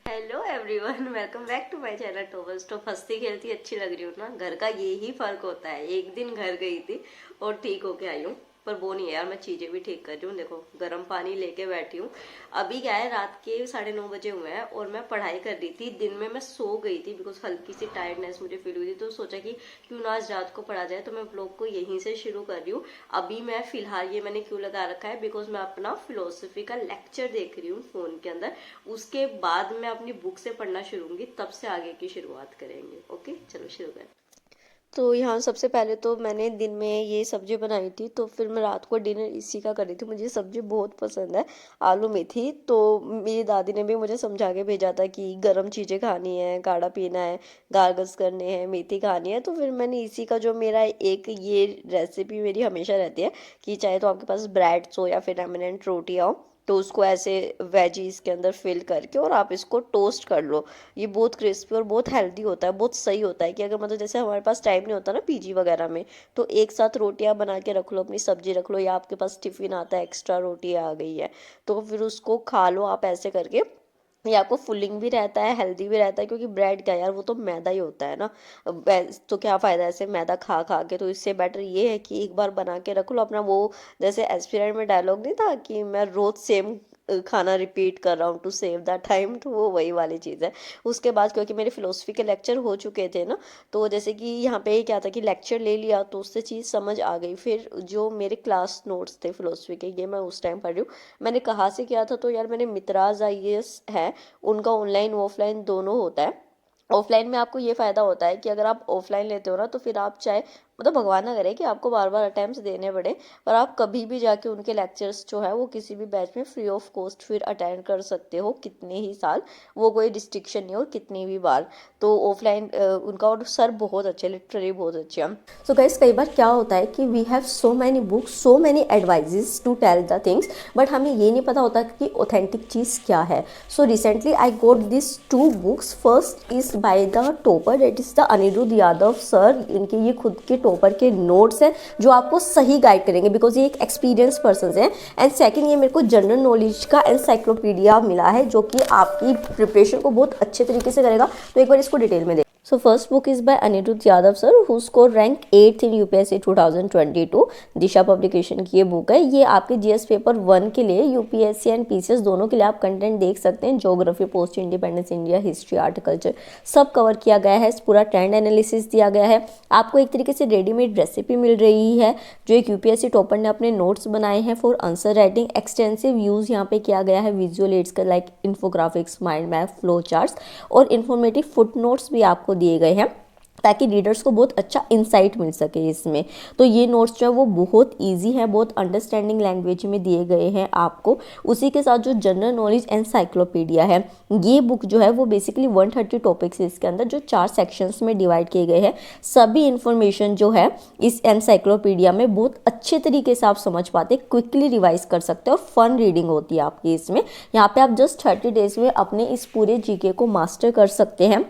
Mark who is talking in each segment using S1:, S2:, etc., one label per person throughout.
S1: Hello everyone, welcome back to my channel टोबल्स। तो हंसती खेलती अच्छी लग रही हूँ ना। घर का यही फर्क होता है। एक दिन घर गई थी और ठीक होके आई हूँ, पर वो नहीं है यार। मैं चीजें भी ठीक कर रही हूँ। देखो, गर्म पानी लेके बैठी हूँ। अभी क्या है, रात के 9:30 बजे हुए हैं और मैं पढ़ाई कर रही थी। दिन में मैं सो गई थी बिकॉज हल्की सी टायर्डनेस मुझे फील हुई थी, तो सोचा कि क्यों ना आज रात को पढ़ा जाए। तो मैं ब्लॉग को यहीं से शुरू कर रही हूँ। अभी मैं फिलहाल ये मैंने क्यों लगा रखा है, बिकॉज मैं अपना फिलोसफी का लेक्चर देख रही हूँ फोन के अंदर। उसके बाद मैं अपनी बुक से पढ़ना शुरू होंगी, तब से आगे की शुरुआत करेंगे। ओके, चलो शुरू करें। तो यहाँ सबसे पहले तो मैंने दिन में ये सब्जी बनाई थी, तो फिर मैं रात को डिनर इसी का कर रही थी। मुझे सब्जी बहुत पसंद है, आलू मेथी। तो मेरी दादी ने भी मुझे समझा के भेजा था कि गर्म चीज़ें खानी है, काढ़ा पीना है, गार्गल्स करने हैं, मेथी खानी है। तो फिर मैंने इसी का, जो मेरा एक ये रेसिपी मेरी हमेशा रहती है कि चाहे तो आपके पास ब्रेड्स हो या फिर रेमिनेंट रोटियाँ हो, तो उसको ऐसे वेजीज के अंदर फिल करके और आप इसको टोस्ट कर लो। ये बहुत क्रिस्पी और बहुत हेल्दी होता है, बहुत सही होता है। कि अगर मतलब जैसे हमारे पास टाइम नहीं होता ना पीजी वगैरह में, तो एक साथ रोटियां बना के रख लो, अपनी सब्जी रख लो, या आपके पास टिफिन आता है, एक्स्ट्रा रोटी आ गई है, तो फिर उसको खा लो आप ऐसे करके। ये आपको फुलिंग भी रहता है, हेल्दी भी रहता है, क्योंकि ब्रेड क्या यार, वो तो मैदा ही होता है ना। तो क्या फ़ायदा ऐसे मैदा खा खा के। तो इससे बेटर ये है कि एक बार बना के रख लो अपना। वो जैसे एस्पिरेंट में डायलॉग नहीं था कि मैं रोज़ सेम खाना रिपीट कर रहा हूँ टू सेव द टाइम, तो वो वही वाली चीज़ है। उसके बाद क्योंकि मेरे फिलोसफी के लेक्चर हो चुके थे ना, तो जैसे कि यहाँ पे क्या था कि लेक्चर ले लिया तो उससे चीज़ समझ आ गई। फिर जो मेरे क्लास नोट्स थे फिलोसफी के, ये मैं उस टाइम पढ़ रही हूँ। मैंने कहाँ से किया था, तो यार मैंने मित्राज आईएएस है, उनका ऑनलाइन ऑफलाइन दोनों होता है। ऑफलाइन में आपको ये फ़ायदा होता है कि अगर आप ऑफलाइन लेते हो ना, तो फिर आप चाहे, मतलब भगवान ना करे कि आपको बार बार अटेम्प्ट्स देने पड़े, पर आप कभी भी जाके उनके लेक्चर्स जो है वो किसी भी बैच में फ्री ऑफ कॉस्ट फिर अटेंड कर सकते हो, कितने ही साल। वो कोई रिस्ट्रिक्शन नहीं, और कितनी भी बार। तो ऑफलाइन उनका, और सर बहुत अच्छे, लिटरली बहुत अच्छे हैं। सो गाइस, कई बार क्या होता है कि we have so many books, so many advises to tell the things, but हमें ये नहीं पता होता कि ऑथेंटिक चीज़ क्या है। So recently I got this two books. First is by the topper, that is the Aniruddh Yadav sir. इनके ये खुद के टॉपर के नोट्स हैं जो आपको सही गाइड करेंगे, बिकॉज ये एक एक्सपीरियंस पर्सन हैं। एंड सेकंड, ये मेरे को जनरल नॉलेज का एनसाइक्लोपीडिया मिला है, जो कि आपकी प्रिपरेशन को बहुत अच्छे तरीके से करेगा। तो एक बार इसको डिटेल में देख। So first book is by Anirudh Yadav sir, who scored rank 8th in UPSC 2022। Disha publication की ये बुक है। ये आपके जीएस पेपर 1 के लिए, यूपीएससी एंड पीसीएस दोनों के लिए आप कंटेंट देख सकते हैं। Geography, post independence India, history, आर्टिकल्चर, सब कवर किया गया है। पूरा ट्रेंड एनालिसिस दिया गया है। आपको एक तरीके से रेडीमेड रेसिपी मिल रही है, जो एक यूपीएससी टॉपर ने अपने नोट्स बनाए हैं for answer writing. Extensive use यहाँ पे किया गया है विजुअल एड्स का, like infographics, mind map, flow charts, और इन्फॉर्मेटिव फुट नोट्स भी आपको दिए गए हैं, ताकि रीडर्स को बहुत अच्छा इंसाइट मिल सके इसमें। तो ये नोट्स जो है वो बहुत इजी है, बहुत अंडरस्टैंडिंग लैंग्वेज में दिए गए हैं आपको। उसी के साथ जो जनरल नॉलेज एनसाइक्लोपीडिया है, ये बुक जो है वो बेसिकली 130 टॉपिक्स है इसके अंदर, जो 4 सेक्शंस में डिवाइड किए गए हैं। सभी इंफॉर्मेशन जो है इस एनसाइक्लोपीडिया में बहुत अच्छे तरीके से आप समझ पाते, क्विकली रिवाइज कर सकते हैं, और फन रीडिंग होती है आपकी इसमें। यहाँ पे आप जस्ट 30 डेज में अपने इस पूरे जीके को मास्टर कर सकते हैं।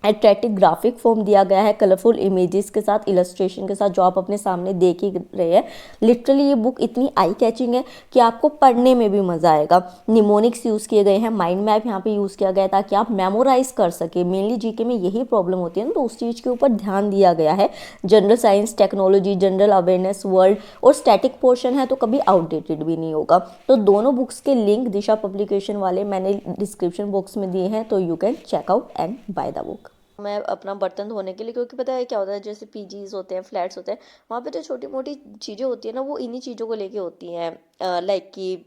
S1: अट्रैक्टिव ग्राफिक फॉर्म दिया गया है, कलरफुल इमेजेस के साथ, इलस्ट्रेशन के साथ, जो आप अपने सामने देख ही रहे हैं। लिटरली ये बुक इतनी आई कैचिंग है कि आपको पढ़ने में भी मजा आएगा। निमोनिक्स यूज़ किए गए हैं, माइंड मैप यहाँ पे यूज़ किया गया है, ताकि आप मेमोराइज कर सके। मेनली जीके में यही प्रॉब्लम होती है ना, तो उस चीज़ के ऊपर ध्यान दिया गया है। General science, technology, general awareness, world और स्टैटिक पोर्शन है, तो कभी आउटडेटेड भी नहीं होगा। तो दोनों बुक्स के लिंक दिशा पब्लिकेशन वाले मैंने डिस्क्रिप्शन बॉक्स में दिए हैं, तो you can check out and buy the book. मैं अपना बर्तन धोने के लिए, क्योंकि पता है क्या होता है, जैसे पीजीज होते हैं, फ्लैट्स होते हैं, वहाँ पे जो छोटी मोटी चीज़ें होती है ना, वो इन्हीं चीज़ों को लेके होती हैं। लाइक कि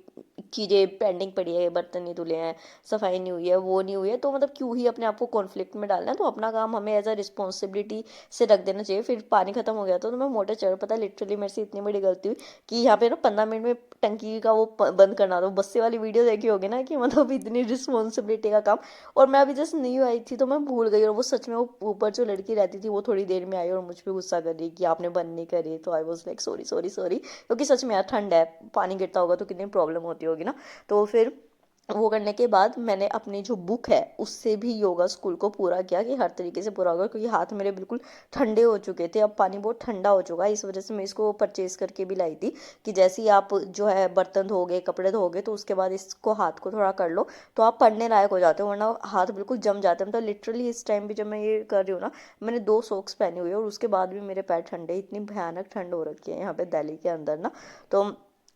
S1: चीज़ें पेंडिंग पड़ी है, बर्तन नहीं धुले हैं, सफाई नहीं हुई है, वो नहीं हुई है, तो मतलब क्यों ही अपने आप को कॉन्फ्लिक्ट में डालना है। तो अपना काम हमें एज अ रिस्पॉन्सिबिलिटी से रख देना चाहिए। फिर पानी खत्म हो गया तो मैं मोटर चढ़, पता है लिटरली मेरे से इतनी बड़ी गलती हुई कि यहाँ पे ना 15 मिनट में टंकी का वो बंद करना। दो बस्से वाली वीडियो देखी होगी ना, कि मतलब इतनी रिस्पॉन्सिबिलिटी का काम। और मैं अभी जस्ट न्यू आई थी, तो मैं भूल गई। और वो सच में, वो ऊपर जो लड़की रहती थी, वो थोड़ी देर में आई और मुझ पर गुस्सा कर रही कि आपने बंद नहीं करी। तो I was like sorry sorry sorry, क्योंकि सच में यार ठंड है, पानी गिरता होगा तो कितनी प्रॉब्लम होती होगी ना। तो फिर वो करने के बाद मैंने अपनी जो बुक है उससे भी योगा स्कूल को पूरा किया कि हर तरीके से पूरा होगा, क्योंकि हाथ मेरे बिल्कुल ठंडे हो चुके थे, अब पानी बहुत ठंडा हो चुका है, इस वजह से मैं इसको परचेज करके भी लाई थी कि जैसे ही आप जो है बर्तन धोगे कपड़े धोगे तो उसके बाद इसको हाथ को थोड़ा कर लो तो आप पढ़ने लायक हो जाते हो, वरना हाथ बिल्कुल जम जाते हैं। मतलब लिटरली इस टाइम भी जब मैं ये कर रही हूँ ना, मैंने 2 सॉक्स पहने हुए और उसके बाद भी मेरे पैर ठंडे, इतनी भयानक ठंड हो रखी है यहाँ पे दिल्ली के अंदर ना, तो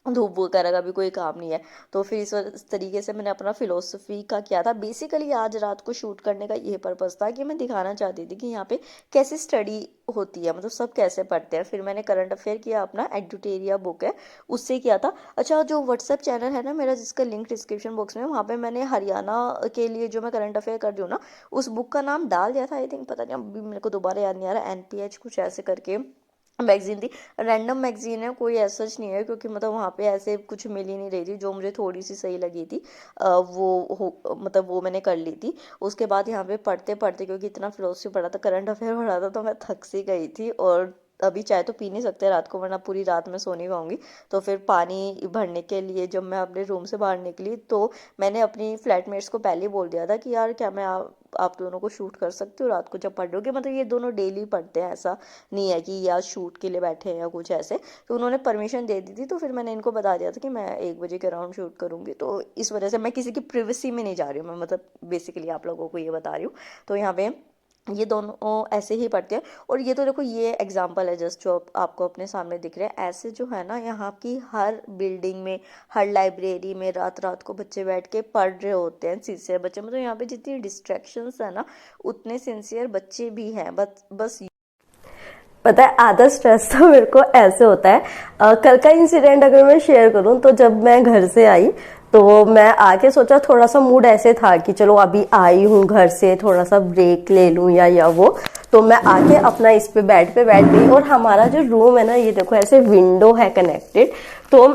S1: धूप वगैरह का भी कोई काम नहीं है। तो फिर इस तरीके से मैंने अपना फिलोसफी का किया था। बेसिकली आज रात को शूट करने का ये पर्पस था कि मैं दिखाना चाहती थी कि यहाँ पे कैसे स्टडी होती है, मतलब सब कैसे पढ़ते हैं। फिर मैंने करंट अफेयर किया, अपना एडुटेरिया बुक है उससे किया था। अच्छा, जो व्हाट्सएप चैनल है ना मेरा, जिसका लिंक डिस्क्रिप्शन बॉक्स में, वहाँ पे मैंने हरियाणा के लिए जो मैं करंट अफेयर कर रही हूँ ना, उस बुक का नाम डाल दिया था आई थिंक, पता नहीं अभी मेरे को दोबारा याद नहीं आ रहा, NPH कुछ ऐसे करके मैगजीन थी। रैंडम मैगजीन है, कोई ऐसा सच नहीं है, क्योंकि मतलब वहाँ पे ऐसे कुछ मिल ही नहीं रही थी जो मुझे थोड़ी सी सही लगी थी। मतलब वो मैंने कर ली थी। उसके बाद यहाँ पे पढ़ते पढ़ते, क्योंकि इतना फिलोसफी पढ़ा था, करंट अफेयर पढ़ा था, तो मैं थक सी गई थी। और अभी चाय तो पी नहीं सकते रात को, वरना पूरी रात मैं सो नहीं पाऊंगी। तो फिर पानी भरने के लिए जब मैं अपने रूम से बाहर निकली तो मैंने अपनी फ्लैटमेट्स को पहले ही बोल दिया था कि यार क्या मैं आप दोनों को शूट कर सकती हूँ रात को जब पढ़ रहे हो। मतलब ये दोनों डेली पढ़ते हैं, ऐसा नहीं है कि या शूट के लिए बैठे हैं या कुछ ऐसे। तो उन्होंने परमिशन दे दी थी, तो फिर मैंने इनको बता दिया था कि मैं 1 बजे के अराउंड शूट करूँगी। तो इस वजह से मैं किसी की प्रिवेसी में नहीं जा रही हूँ, मैं मतलब बेसिकली आप लोगों को ये बता रही हूँ। तो यहाँ पे ये दोनों ऐसे ही पढ़ते हैं। और ये तो देखो, ये एग्जाम्पल है जस्ट जो आपको अपने सामने दिख रहे हैं। ऐसे जो है ना, यहाँ की हर बिल्डिंग में, हर लाइब्रेरी में रात रात को बच्चे बैठ के पढ़ रहे होते हैं, सिंसियर बच्चे। मतलब यहाँ पे जितनी डिस्ट्रैक्शंस है ना, उतने सिंसियर बच्चे भी हैं। बस पता है, आधा स्ट्रेस तो मेरे को ऐसे होता है। कल का इंसिडेंट अगर मैं शेयर करूं, तो जब मैं घर से आई तो मैं आके सोचा, थोड़ा सा मूड ऐसे था कि चलो अभी आई हूँ घर से, थोड़ा सा ब्रेक ले लूँ या वो। तो मैं आके अपना इस पे बेड बैठ गई। और हमारा जो रूम है ना, ये देखो ऐसे विंडो है कनेक्टेड, तो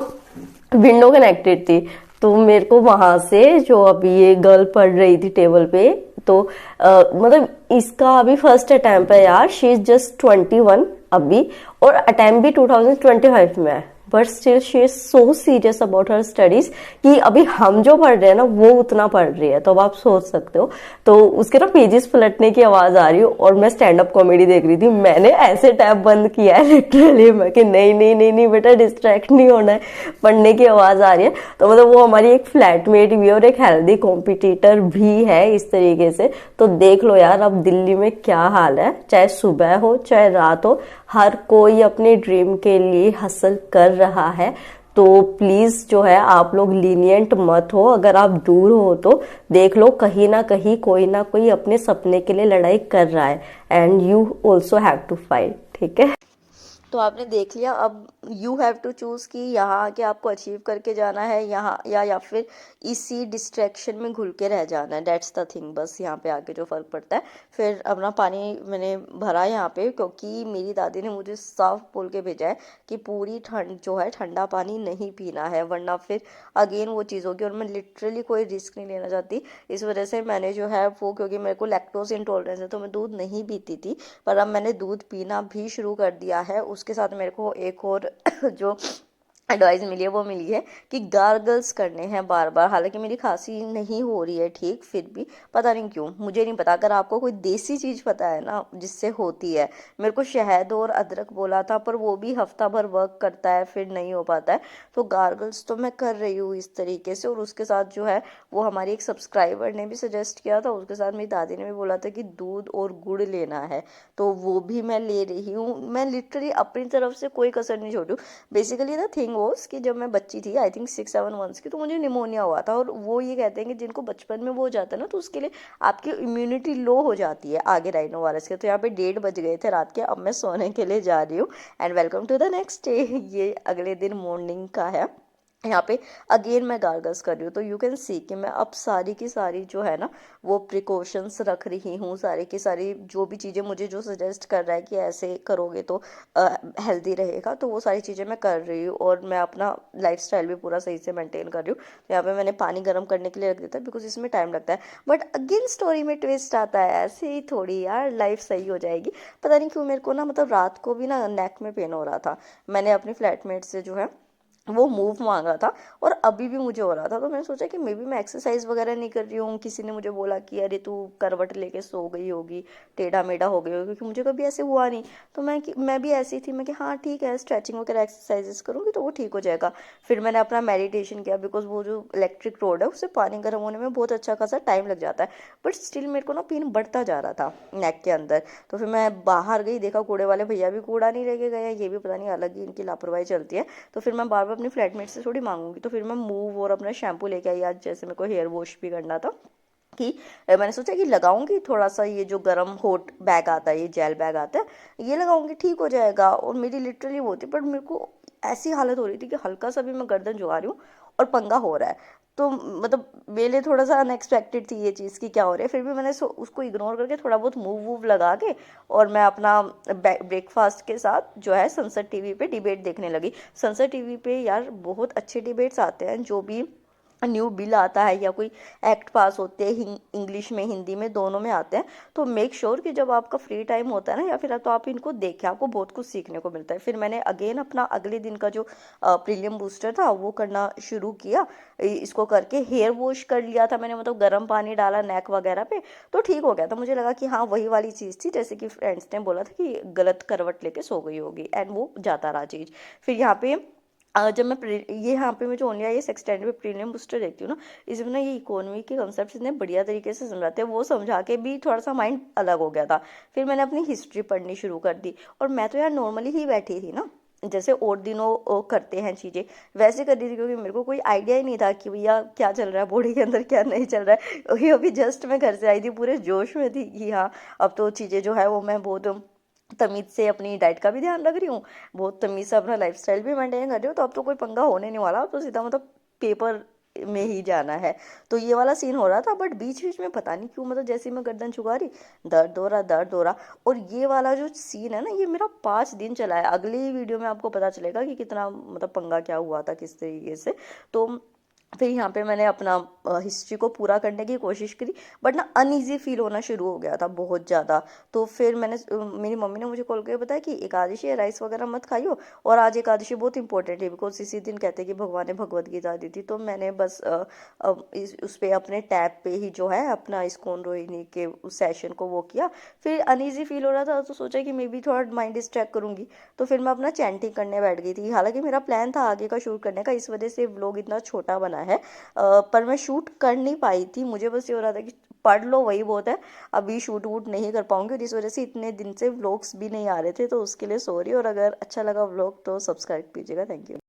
S1: विंडो कनेक्टेड थी। तो मेरे को वहां से जो अभी ये गर्ल पढ़ रही थी टेबल पे, तो मतलब इसका अभी फर्स्ट अटेम्प्ट है यार, शी इज जस्ट 21 अभी, और अटेम्प्ट भी 2025 में है। But still she is so serious about her studies कि अभी हम जो पढ़ रहे हैं ना वो उतना पढ़ रही है। तो अब आप सोच सकते हो। तो उसके ना पेजेस पलटने की आवाज आ रही हो, और मैं स्टैंड अप कॉमेडी देख रही थी। मैंने ऐसे टैब बंद किया है लिटरली, मैं कि नहीं नहीं नहीं नहीं बेटा, डिस्ट्रैक्ट नहीं होना है, पढ़ने की आवाज आ रही है। तो मतलब वो हमारी एक फ्लैटमेट भी है और एक हेल्दी कॉम्पिटिटर भी है इस तरीके से। तो देख लो यार अब दिल्ली में क्या हाल है, चाहे सुबह हो चाहे रात हो, हर कोई अपने ड्रीम के लिए हसल कर रहा है। तो प्लीज जो है आप लोग लीनियंट मत हो। अगर आप दूर हो तो देख लो, कहीं ना कोई अपने सपने के लिए लड़ाई कर रहा है, and you also have to fight. ठीक है, तो आपने देख लिया। अब यू हैव टू चूज़ कि यहाँ आके आपको अचीव करके जाना है यहाँ, या फिर इसी डिस्ट्रैक्शन में घुल के रह जाना है। दैट्स द थिंग, बस यहाँ पे आके जो फ़र्क पड़ता है। फिर अपना पानी मैंने भरा यहाँ पे, क्योंकि मेरी दादी ने मुझे साफ बोल के भेजा है कि पूरी ठंड जो है ठंडा पानी नहीं पीना है, वरना फिर अगेन वो चीज़ होगी। और मैं लिटरली कोई रिस्क नहीं लेना चाहती, इस वजह से मैंने जो है वो, क्योंकि मेरे को लैक्टोज इंटॉलरेंस है तो मैं दूध नहीं पीती थी, पर अब मैंने दूध पीना भी शुरू कर दिया है। उसके साथ मेरे को एक और जो एडवाइस मिली है वो मिली है कि गार्गल्स करने हैं बार बार। हालांकि मेरी खांसी नहीं हो रही है ठीक, फिर भी पता नहीं क्यों, मुझे नहीं पता। अगर आपको कोई देसी चीज़ पता है ना जिससे होती है, मेरे को शहद और अदरक बोला था, पर वो भी हफ्ता भर वर्क करता है फिर नहीं हो पाता है। तो गार्गल्स तो मैं कर रही हूँ इस तरीके से। और उसके साथ जो है वो हमारी एक सब्सक्राइबर ने भी सजेस्ट किया था, उसके साथ मेरी दादी ने भी बोला था कि दूध और गुड़ लेना है, तो वो भी मैं ले रही हूँ। मैं लिटरली अपनी तरफ से कोई कसर नहीं छोड़ू। बेसिकली द थिंग वॉज कि जब मैं बच्ची थी, आई थिंक 6-7 मंथ्स की, तो मुझे निमोनिया हुआ था। और वो ये कहते हैं कि जिनको बचपन में वो हो जाता है ना, तो उसके लिए आपकी इम्यूनिटी लो हो जाती है आगे राइनो वायरस के। तो यहाँ पे 1:30 बज गए थे रात के, अब मैं सोने के लिए जा रही हूँ। And welcome to the next day. ये अगले दिन मॉर्निंग का है। यहाँ पे अगेन मैं गार्गल्स कर रही हूँ, तो यू कैन सी कि मैं अब सारी की सारी जो है ना वो प्रिकॉशंस रख रही हूँ। सारी की सारी जो भी चीज़ें मुझे जो सजेस्ट कर रहा है कि ऐसे करोगे तो हेल्दी रहेगा, तो वो सारी चीज़ें मैं कर रही हूँ। और मैं अपना लाइफस्टाइल भी पूरा सही से मेंटेन कर रही हूँ। तो यहाँ पे मैंने पानी गर्म करने के लिए रख दिया था, बिकॉज इसमें टाइम लगता है। बट अगेन स्टोरी में ट्विस्ट आता है, ऐसे ही थोड़ी यार लाइफ सही हो जाएगी। पता नहीं क्यों मेरे को ना, मतलब रात को भी ना नेक में पेन हो रहा था। मैंने अपनी फ्लैटमेट से जो है
S2: वो मूव मांगा था और अभी भी मुझे हो रहा था। तो मैंने सोचा कि मे बी मैं एक्सरसाइज वगैरह नहीं कर रही हूँ, किसी ने मुझे बोला कि अरे तू करवट लेके सो गई होगी, टेढ़ा मेढ़ा हो गई होगी, क्योंकि मुझे कभी ऐसे हुआ नहीं। तो मैं भी ऐसी थी, मैं कि हाँ ठीक है, स्ट्रेचिंग वगैरह एक्सरसाइजेस करूँगी तो वो ठीक हो जाएगा। फिर मैंने अपना मेडिटेशन किया, बिकॉज वो जो इलेक्ट्रिक रोड है उससे पानी गर्म होने में बहुत अच्छा खासा टाइम लग जाता है, बट स्टिल मेरे को ना पेन बढ़ता जा रहा था नेक के अंदर। तो फिर मैं बाहर गई, देखा कूड़े वाले भैया भी कूड़ा नहीं लेके गए हैं, ये भी पता नहीं अलग ही इनकी लापरवाही चलती है। तो फिर मैं बार बार अपनी फ्लैटमेट से थोड़ी मांगूंगी, तो फिर मैं मूव और अपना शैम्पू लेके आई आज, जैसे मेरे को हेयर वॉश भी करना था, कि मैंने सोचा कि लगाऊंगी थोड़ा सा, ये जो गरम होट बैग आता है, ये जेल बैग आता है, ये लगाऊंगी ठीक हो जाएगा। और मेरी लिटरली वो थी, बट मेरे को ऐसी हालत हो रही थी कि हल्का सा भी मैं गर्दन झुका रही हूँ और पंगा हो रहा है। तो मतलब मेरे लिए थोड़ा सा अनएक्सपेक्टेड थी ये चीज़ कि क्या हो रहा है। फिर भी मैंने उसको इग्नोर करके थोड़ा बहुत मूव वूव लगा के और मैं अपना ब्रेकफास्ट के साथ जो है सनसेट टीवी पे डिबेट देखने लगी। सनसेट टीवी पे यार बहुत अच्छे डिबेट्स आते हैं, जो भी न्यू बिल आता है या कोई एक्ट पास होते हैं, इंग्लिश में हिंदी में दोनों में आते हैं। तो मेक श्योर कि जब आपका फ्री टाइम होता है ना, या फिर तो आप इनको देखें, आपको बहुत कुछ सीखने को मिलता है। फिर मैंने अगेन अपना अगले दिन का जो प्रीलियम बूस्टर था वो करना शुरू किया। इसको करके हेयर वॉश कर लिया था मैंने, मतलब गर्म पानी डाला नेक वगैरह पे, तो ठीक हो गया था। मुझे लगा कि हाँ वही वाली चीज़ थी, जैसे कि फ्रेंड्स ने बोला था कि गलत करवट लेके सो गई होगी, एंड वो जाता रहा चीज़। फिर यहाँ पे जब मैं ये यहाँ पे मैं जो ओनली आई एस एक्सटेंड पे प्रीमियम बूस्टर देखती हूँ ना, इसमें ना ये इकोनॉमी के कॉन्सेप्ट इतने बढ़िया तरीके से समझाते हैं, वो समझा के भी थोड़ा सा माइंड अलग हो गया था। फिर मैंने अपनी हिस्ट्री पढ़नी शुरू कर दी, और मैं तो यार नॉर्मली ही बैठी थी ना, जैसे और दिनों करते हैं चीज़ें वैसे कर रही थी, क्योंकि मेरे को कोई आइडिया ही नहीं था कि भैया क्या चल रहा है बॉडी के अंदर, क्या नहीं चल रहा है। ये अभी जस्ट मैं घर से आई थी, पूरे जोश में थी कि हाँ अब तो चीज़ें जो है वो मैं बहुत तमीज से अपनी डाइट का भी ध्यान रख रही हूँ, बहुत तमीज से अपना लाइफस्टाइल भी मेंटेन कर रही हूँ। तो अब तो कोई पंगा होने नहीं वाला, अब तो सीधा मतलब पेपर में ही जाना है। तो ये वाला सीन हो रहा था, बट बीच बीच में पता नहीं क्यों, मतलब जैसे ही मैं गर्दन झुका रही, दर्द हो रहा, दर्द हो रहा। और ये वाला जो सीन है ना, ये मेरा 5 दिन चला है। अगली वीडियो में आपको पता चलेगा कि कितना मतलब पंगा क्या हुआ था किस तरीके से। तो फिर यहाँ पे मैंने अपना हिस्ट्री को पूरा करने की कोशिश करी, बट ना अनईजी फील होना शुरू हो गया था बहुत ज़्यादा। तो फिर मेरी मम्मी ने मुझे कॉल करके बताया कि एकादशी है, राइस वगैरह मत खाइयो, और आज एकादशी बहुत इंपॉर्टेंट है, बिकॉज इसी दिन कहते हैं कि भगवान ने भगवत गीता दी थी। तो मैंने बस उस पर अपने टैब पे ही जो है अपना इस्कॉन रोहिणी के उस सेशन को वो किया। फिर अनईजी फील हो रहा था, तो सोचा कि मे बी थोड़ा माइंड डिस्ट्रैक्ट करूंगी। तो फिर मैं अपना चैंटिंग करने बैठ गई थी। हालांकि मेरा प्लान था आगे का शूट करने का, इस वजह से व्लॉग इतना छोटा बना है। पर मैं शूट कर नहीं पाई थी, मुझे बस ये हो रहा था कि पढ़ लो वही बहुत है, अभी शूट वूट नहीं कर पाऊंगी, और इस वजह से इतने दिन से व्लॉग्स भी नहीं आ रहे थे। तो उसके लिए सॉरी, और अगर अच्छा लगा व्लॉग तो सब्सक्राइब कीजिएगा। Thank you.